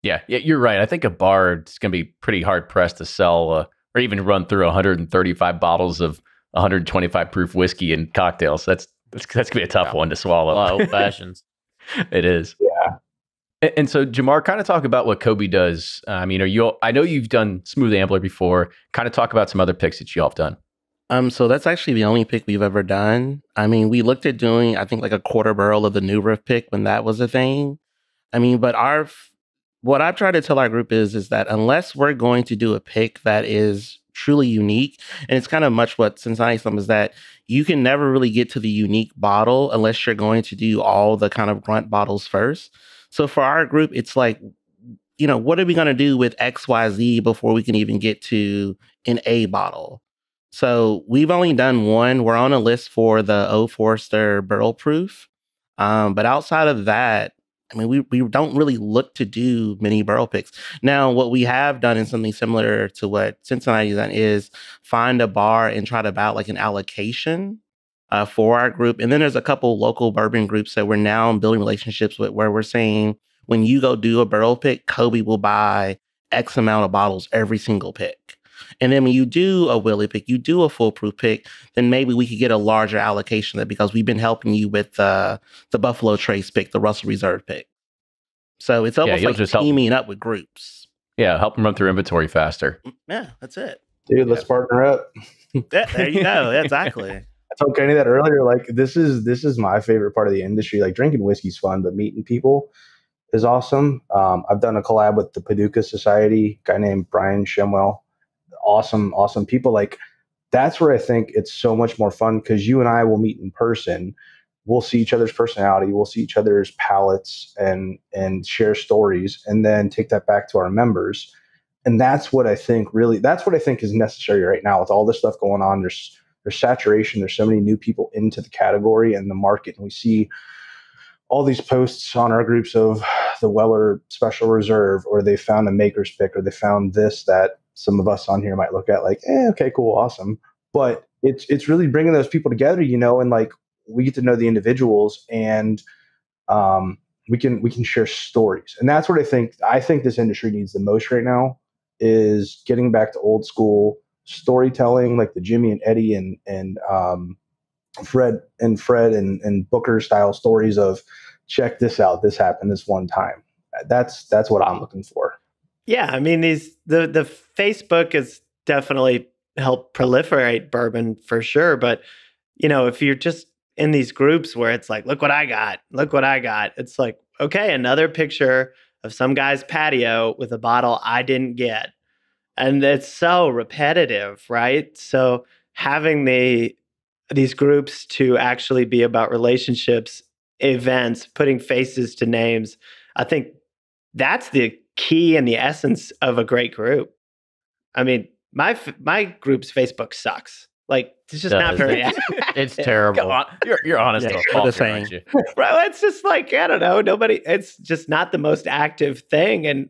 Yeah, you're right. I think a bar is going to be pretty hard pressed to sell or even run through 135 bottles of 125 proof whiskey and cocktails. That's going to be a tough one to swallow. A lot of old fashions. It is. Yeah. And so, Jamar, kind of talk about what KOBBE does. I know you've done Smooth Ambler before. Kind of talk about some other picks that y'all have done. So that's actually the only pick we've ever done. I mean, we looked at doing, I think, like a quarter barrel of the New Riff pick when that was a thing. I mean, but what I've tried to tell our group is that unless we're going to do a pick that is truly unique, and it's kind of much what Cincinnati Slum is, that you can never really get to the unique bottle unless you're going to do all the kind of grunt bottles first. So for our group, it's like, what are we going to do with XYZ before we can even get to an A bottle? So we've only done one. We're on a list for the Old Forester Barrel Proof. But outside of that, I mean, we don't really look to do many barrel picks. Now, what we have done is something similar to what Cincinnati done is find a bar and try to about like an allocation for our group. And then there's a couple local bourbon groups that we're now building relationships with where we're saying, when you go do a barrel pick, KOBBE will buy X amount of bottles every single pick. And then when you do a Willie pick, you do a foolproof pick, then maybe we could get a larger allocation of that because we've been helping you with the Buffalo Trace pick, the Russell Reserve pick. So it's almost like just teaming up with groups. Yeah, help them run through inventory faster. Yeah, that's it. Dude, let's partner up. There you go. Exactly. I told Kenny that earlier. Like, this is my favorite part of the industry. Like, drinking whiskey's fun, but meeting people is awesome. I've done a collab with the Paducah Society, a guy named Brian Shemwell. Awesome people. Like, that's where I think it's so much more fun because you and I will meet in person. We'll see each other's personality. We'll see each other's palates and share stories, and then take that back to our members. And that's what I think is necessary right now with all this stuff going on. There's saturation. There's so many new people into the category and the market, and we see all these posts on our groups of the Weller Special Reserve, or they found a maker's pick, or they found this that some of us on here might look at like, okay, cool, awesome. But it's really bringing those people together, and like we get to know the individuals, and we can share stories. And that's what I think this industry needs the most right now, is getting back to old school storytelling, like the Jimmy and Eddie and Fred and Booker style stories of, check this out, this happened this one time. That's what I'm looking for. Yeah, I mean, the Facebook has definitely helped proliferate bourbon for sure. But if you're just in these groups where it's like, look what I got, it's like, okay, another picture of some guy's patio with a bottle I didn't get, and it's so repetitive, right? So having these groups to actually be about relationships, events, putting faces to names, I think that's the key and the essence of a great group. I mean, my group's Facebook sucks. Like, it's just not very active. It's terrible. Come on. You're honest. Yeah, about the same. you? Bro, it's just like, I don't know, it's just not the most active thing. And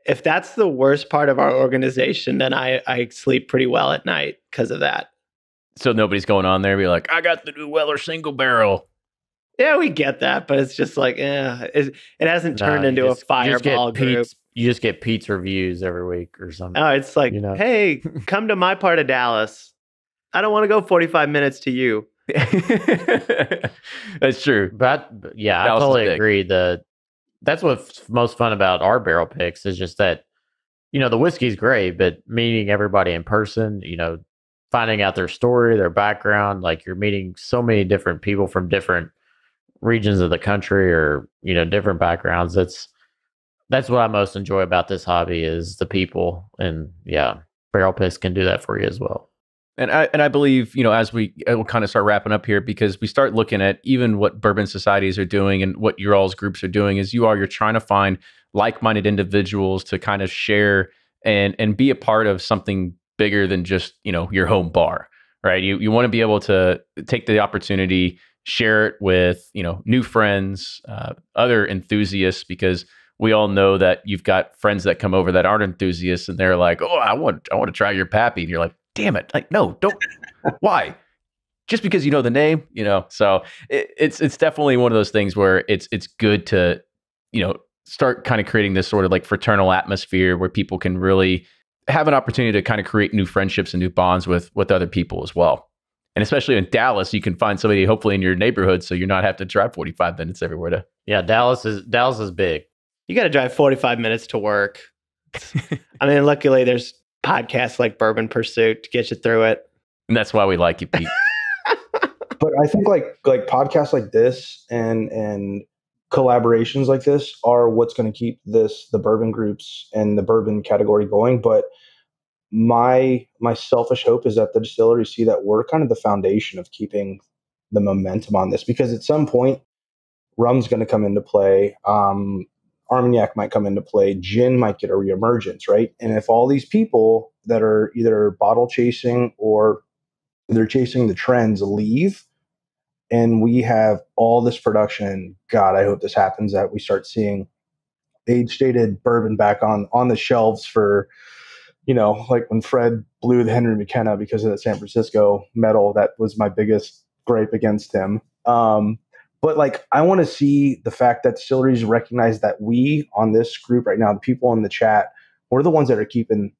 if that's the worst part of our organization, then I sleep pretty well at night because of that. So nobody's going on there and be like, I got the new Weller single barrel. Yeah, we get that, but it's just like, it hasn't turned into a fireball group. You just get Pete's reviews every week or something. Oh, it's like, hey, come to my part of Dallas. I don't want to go 45 minutes to you. That's true. But I totally agree. That's what's most fun about our barrel picks is just that, the whiskey's great, but meeting everybody in person, finding out their story, their background, like you're meeting so many different people from different regions of the country or, different backgrounds. That's what I most enjoy about this hobby is the people, and barrel picks can do that for you as well. And I believe, as we'll kind of start wrapping up here, because we start looking at even what bourbon societies are doing and what your all's groups are doing is you're trying to find like-minded individuals to kind of share and be a part of something bigger than just, your home bar, right? You want to be able to take the opportunity, share it with, new friends, other enthusiasts, because we all know that you've got friends that come over that aren't enthusiasts and they're like, oh, I want to try your pappy. And you're like, damn it. Like, no, don't. Why? Just because you know the name, so it's definitely one of those things where it's good to, start kind of creating this sort of like fraternal atmosphere where people can really have an opportunity to kind of create new friendships and new bonds with other people as well. And especially in Dallas, you can find somebody hopefully in your neighborhood, so you're not have to drive 45 minutes everywhere to. Yeah, Dallas is big. You got to drive 45 minutes to work. I mean, luckily there's podcasts like Bourbon Pursuit to get you through it. And that's why we like you, Pete. But I think like podcasts like this and collaborations like this are what's going to keep the bourbon groups and the bourbon category going. But my selfish hope is that the distilleries see that we're kind of the foundation of keeping the momentum on this, because at some point rum's going to come into play. Armagnac might come into play. Gin might get a reemergence, right? And if all these people that are either bottle chasing or they're chasing the trends leave, and we have all this production. God, I hope this happens, that we start seeing age-stated bourbon back on the shelves for, like when Fred blew the Henry McKenna because of the San Francisco medal. That was my biggest gripe against him. But like, I want to see the fact that distilleries recognize that we on this group right now, the people in the chat, we're the ones that are keeping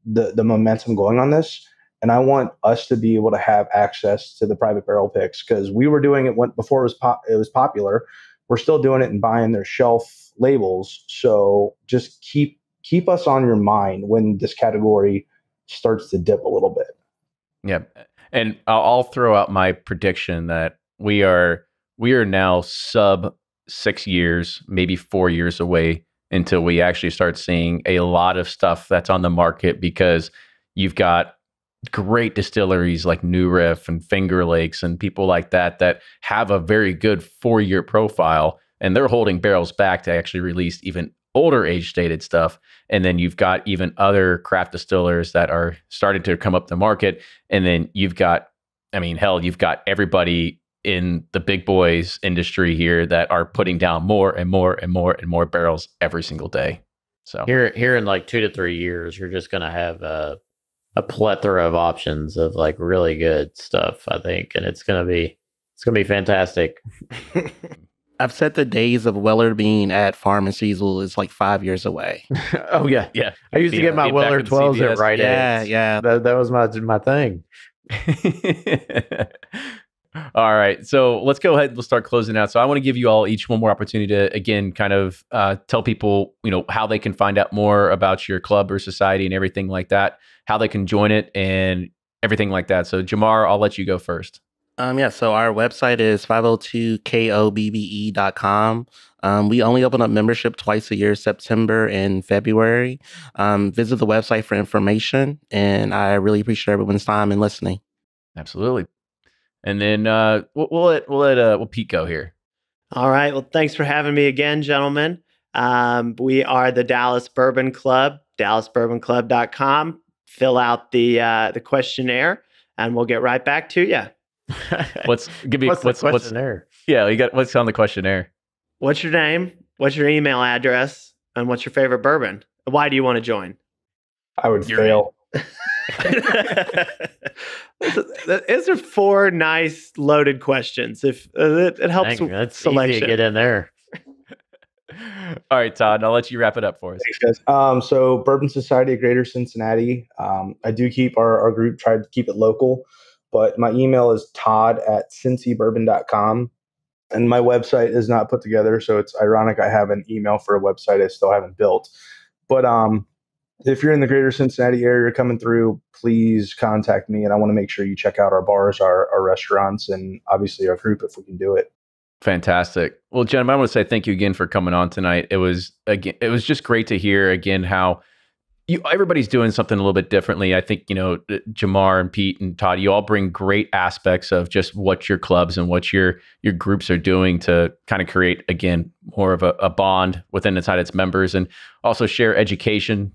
the momentum going on this. And I want us to be able to have access to the private barrel picks, because we were doing it before it was popular. We're still doing it and buying their shelf labels. So just keep us on your mind when this category starts to dip a little bit. Yeah. And I'll throw out my prediction that we are now sub 6 years, maybe 4 years away until we actually start seeing a lot of stuff that's on the market, because you've got great distilleries like New Riff and Finger Lakes and people like that have a very good 4-year profile, and they're holding barrels back to actually release even older age-stated stuff. And then you've got even other craft distillers that are starting to come up the market. And then you've got, you've got everybody in the big boys industry here that are putting down more and more and more and more barrels every single day. So here in like 2 to 3 years, you're just going to have a plethora of options of like really good stuff, I think. And it's going to be fantastic. I've said the days of Weller being at pharmacies is like 5 years away. Oh yeah. Yeah. I used to get my Weller 12s at Rite Aid. Yeah. That was my thing. All right. So let's go ahead. We'll start closing out. So I want to give you all each one more opportunity to, again, kind of tell people, how they can find out more about your club or society and everything like that, how they can join it and everything like that. So Jamar, I'll let you go first. So our website is 502KOBBE.com. We only open up membership twice a year, September and February. Visit the website for information, and I really appreciate everyone's time and listening. Absolutely. And then we'll let Pete go here. All right. Well, thanks for having me again, gentlemen. We are the Dallas Bourbon Club, DallasBourbonClub.com. Fill out the questionnaire, and we'll get right back to you. What's the questionnaire? What's on the questionnaire? What's your name? What's your email address? And what's your favorite bourbon? Why do you want to join? I would fail. These are 4 nice loaded questions. If it helps that's selection. Easy to get in there. All right, Todd, I'll let you wrap it up for us. Thanks, guys. So Bourbon Society of Greater Cincinnati. I do keep our group, try to keep it local, but my email is todd@cincybourbon.com. And my website is not put together, so it's ironic I have an email for a website I still haven't built. But if you're in the greater Cincinnati area coming through, please contact me. And I want to make sure you check out our bars, our restaurants, and obviously our group if we can do it. Fantastic. Well, gentlemen, I want to say thank you again for coming on tonight. It was just great to hear again how everybody's doing something a little bit differently. I think, Jamar and Pete and Todd, you all bring great aspects of just what your clubs and what your groups are doing to kind of create, again, more of a bond within inside its members, and also share education,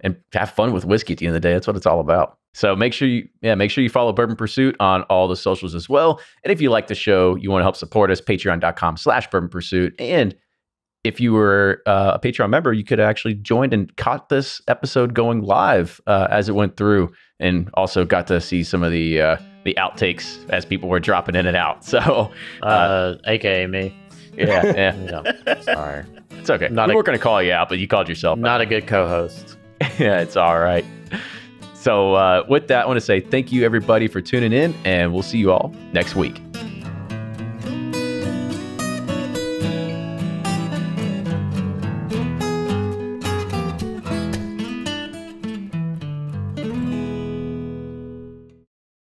and have fun with whiskey at the end of the day. That's what it's all about. So make sure you follow Bourbon Pursuit on all the socials as well. And if you like the show, you want to help support us, patreon.com/Bourbon Pursuit. And if you were a Patreon member, you could actually join and caught this episode going live as it went through, and also got to see some of the outtakes as people were dropping in and out. So, AKA me. Yeah. Sorry. It's okay. We weren't going to call you out, but you called yourself not out. A good co-host. Yeah, it's all right. So with that, I want to say thank you, everybody, for tuning in, and we'll see you all next week.